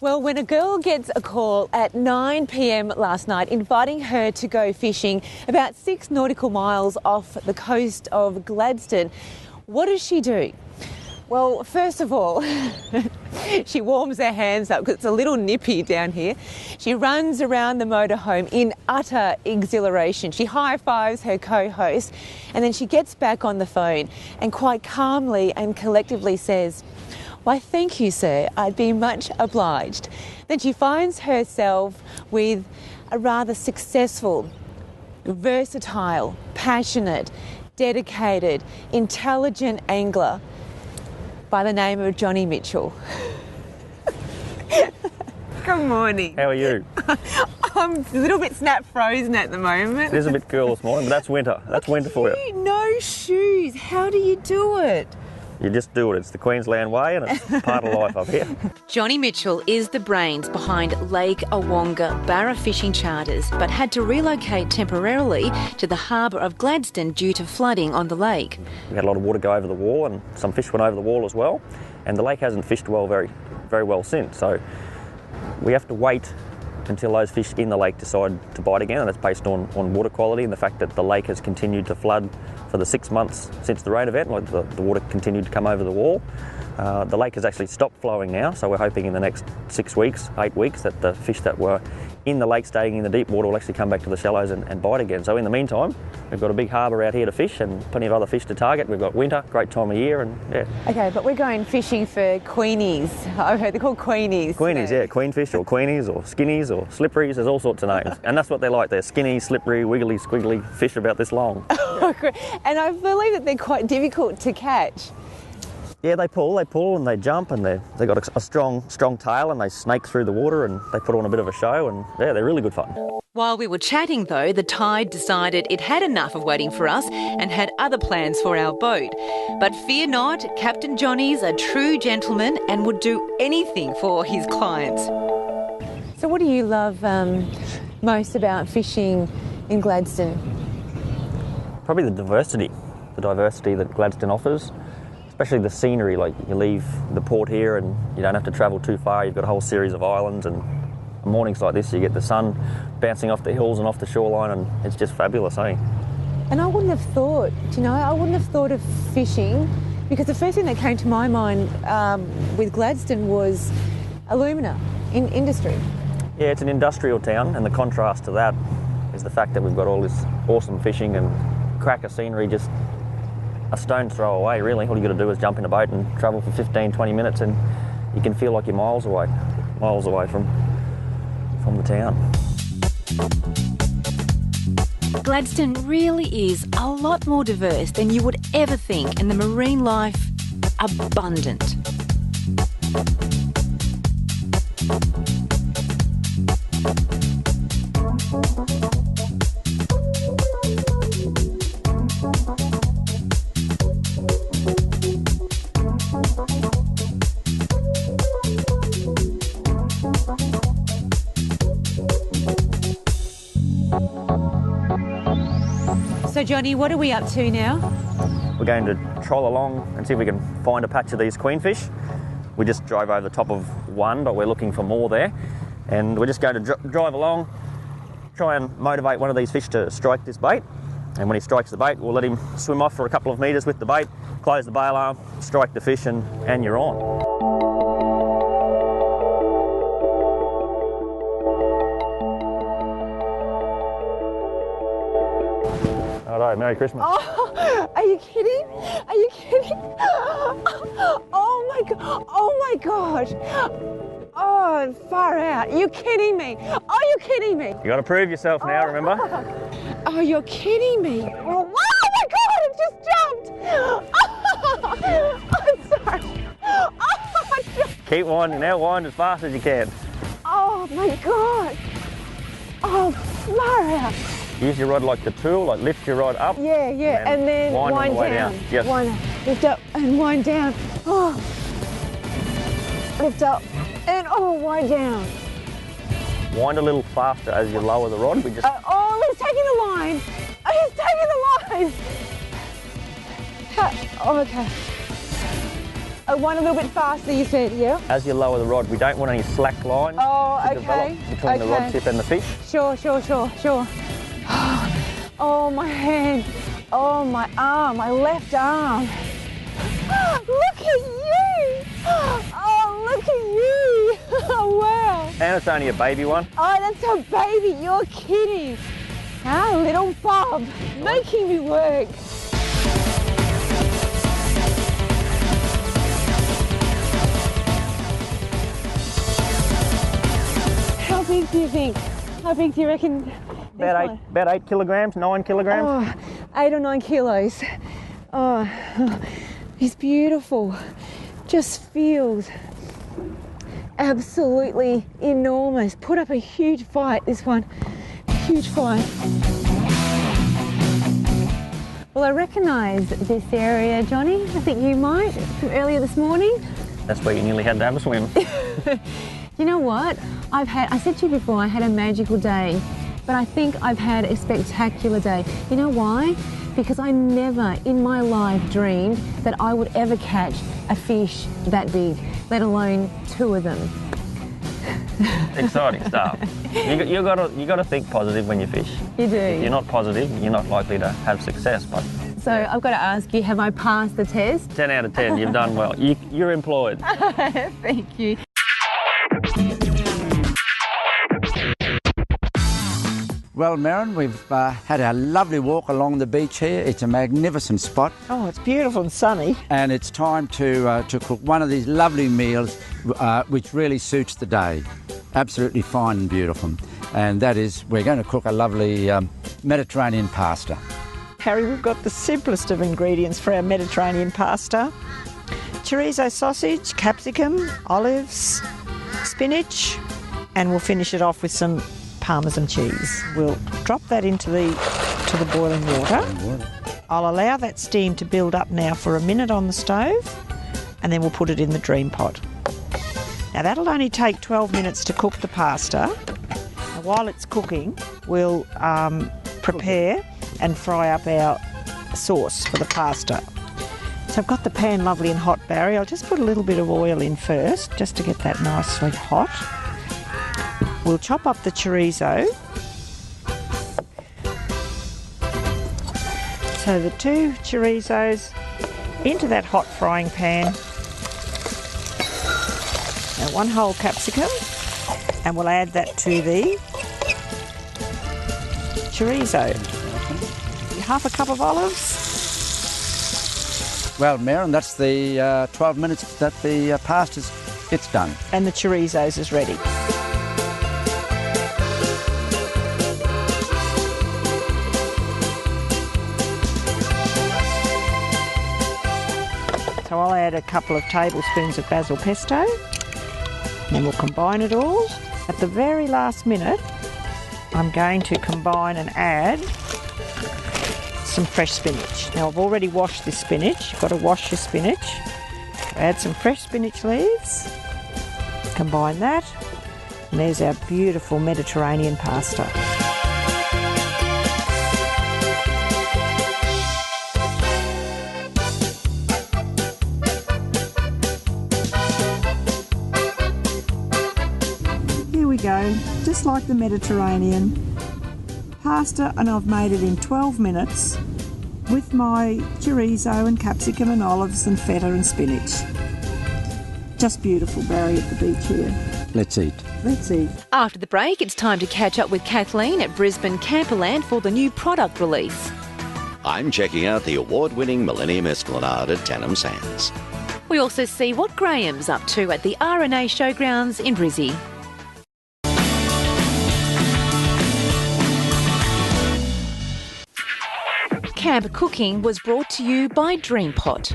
Well, when a girl gets a call at 9 p.m. last night inviting her to go fishing about 6 nautical miles off the coast of Gladstone, what does she do? Well, first of all, she warms her hands up because it's a little nippy down here. She runs around the motorhome in utter exhilaration. She high-fives her co-host and then she gets back on the phone and quite calmly and collectively says, "Why, thank you, sir. I'd be much obliged." Then she finds herself with a rather successful, versatile, passionate, dedicated, intelligent angler by the name of Johnny Mitchell. Good morning. How are you? I'm a little bit snap frozen at the moment. It is a bit cool this morning, but that's winter. That's winter for you. No shoes. How do you do it? You just do it. It's the Queensland way and it's part of life up here. Johnny Mitchell is the brains behind Lake Awonga Barra fishing charters, but had to relocate temporarily to the harbour of Gladstone due to flooding on the lake. We had a lot of water go over the wall and some fish went over the wall as well. And the lake hasn't fished well very well since. So we have to wait until those fish in the lake decide to bite again, and that's based on water quality and the fact that the lake has continued to flood for the 6 months since the rain event. Like the water continued to come over the wall. The lake has actually stopped flowing now, so we're hoping in the next 6 weeks, 8 weeks, that the fish that were in the lake staying in the deep water will actually come back to the shallows and bite again. So in the meantime, we've got a big harbour out here to fish and plenty of other fish to target. We've got winter, great time of year, and yeah. Okay, but we're going fishing for queenies. I've heard they're called queenies. Queenies, yeah, queenfish or queenies or skinnies or slipperies, there's all sorts of names. And that's what they're like. They're skinny, slippery, wiggly, squiggly fish about this long. And I believe that they're quite difficult to catch. Yeah, they pull and they jump, and they've got a strong tail, and they snake through the water and they put on a bit of a show, and yeah, they're really good fun. While we were chatting though, the tide decided it had enough of waiting for us and had other plans for our boat. But fear not, Captain Johnny's a true gentleman and would do anything for his clients. So what do you love most about fishing in Gladstone? Probably the diversity that Gladstone offers. Especially the scenery, like you leave the port here and you don't have to travel too far. You've got a whole series of islands, and on mornings like this you get the sun bouncing off the hills and off the shoreline, and it's just fabulous, eh? And I wouldn't have thought, I wouldn't have thought of fishing, because the first thing that came to my mind with Gladstone was alumina in industry. Yeah, it's an industrial town, and the contrast to that is the fact that we've got all this awesome fishing and cracker scenery just a stone's throw away, really. All you got to do is jump in a boat and travel for 15, 20 minutes and you can feel like you're miles away from the town. Gladstone really is a lot more diverse than you would ever think, and the marine life abundant. So Johnny, what are we up to now? We're going to troll along and see if we can find a patch of these queenfish. We just drove over the top of one, but we're looking for more there. And we're just going to drive along, try and motivate one of these fish to strike this bait. And when he strikes the bait, we'll let him swim off for a couple of metres with the bait, close the bail arm, strike the fish, and you're on. Righto, Merry Christmas. Oh, are you kidding? Are you kidding? Oh my God. Oh my God. Oh, far out. You're kidding me. Oh, you're kidding me. You got to prove yourself now, remember? Oh, you're kidding me. Oh my God, it just jumped. Oh, I'm sorry. Oh, Keep winding now, wind as fast as you can. oh my God. Oh, far out. Use your rod like the tool, like lift your rod up. Yeah, and then wind wind on the way down. Yes. Lift up and wind down. Oh, lift up and wind down. Wind a little faster as you lower the rod. We just He's taking the line. He's taking the line. Oh, okay. one a little bit faster, you said, yeah? As you lower the rod, we don't want any slack lines to develop between the rod tip and the fish. Sure. Oh, my hand. Oh, my arm, my left arm. Look at you! Oh, look at you! Oh, wow. And it's only a baby one. Oh, that's a baby, you're kidding. Ah, little Bob, making me work. How big do you think? How big do you reckon? About 8 kilograms, 9 kilograms. Oh, 8 or 9 kilos. Oh, he's beautiful. Just feels absolutely enormous. Put up a huge fight, this one. Huge fight. Well, I recognise this area, Johnny. I think you might, from earlier this morning. That's where you nearly had to have a swim. You know what? I said to you before, I had a magical day, but I think I've had a spectacular day. You know why? Because I never in my life dreamed that I would ever catch a fish that big, let alone 2 of them. Exciting stuff. You got to think positive when you fish. You do. If you're not positive, you're not likely to have success. But so I've got to ask you, have I passed the test? 10 out of 10, you've done well. You're employed. Thank you. Well, Maren, we've had a lovely walk along the beach here. It's a magnificent spot. Oh, it's beautiful and sunny. And it's time to cook one of these lovely meals which really suits the day. Absolutely fine and beautiful. And that is, we're going to cook a lovely Mediterranean pasta. Harry, we've got the simplest of ingredients for our Mediterranean pasta. Chorizo sausage, capsicum, olives, spinach, and we'll finish it off with some Parmesan cheese. We'll drop that into the boiling water. I'll allow that steam to build up now for a minute on the stove, and then we'll put it in the dream pot. Now that'll only take 12 minutes to cook the pasta. Now, while it's cooking, we'll prepare and fry up our sauce for the pasta. So I've got the pan lovely and hot, Barry. I'll just put a little bit of oil in first, just to get that nicely hot. We'll chop up the chorizo. So the 2 chorizos into that hot frying pan. Now 1 whole capsicum, and we'll add that to the chorizo. Half a cup of olives. Well, Maren, that's the 12 minutes that the pasta's it's done. And the chorizo's is ready. So I'll add a couple of tablespoons of basil pesto, and then we'll combine it all. At the very last minute, I'm going to combine and add some fresh spinach. Now I've already washed this spinach. You've got to wash your spinach. Add some fresh spinach leaves, combine that, and there's our beautiful Mediterranean pasta. Go, just like the Mediterranean pasta, and I've made it in 12 minutes with my chorizo and capsicum and olives and feta and spinach. Just beautiful, Barry, at the beach here. Let's eat. Let's eat. After the break, it's time to catch up with Kathleen at Brisbane Camperland for the new product release. I'm checking out the award-winning Millennium Esplanade at Tannum Sands. We also see what Graham's up to at the RNA Showgrounds in Brizzy. Camp Cooking was brought to you by Dream Pot.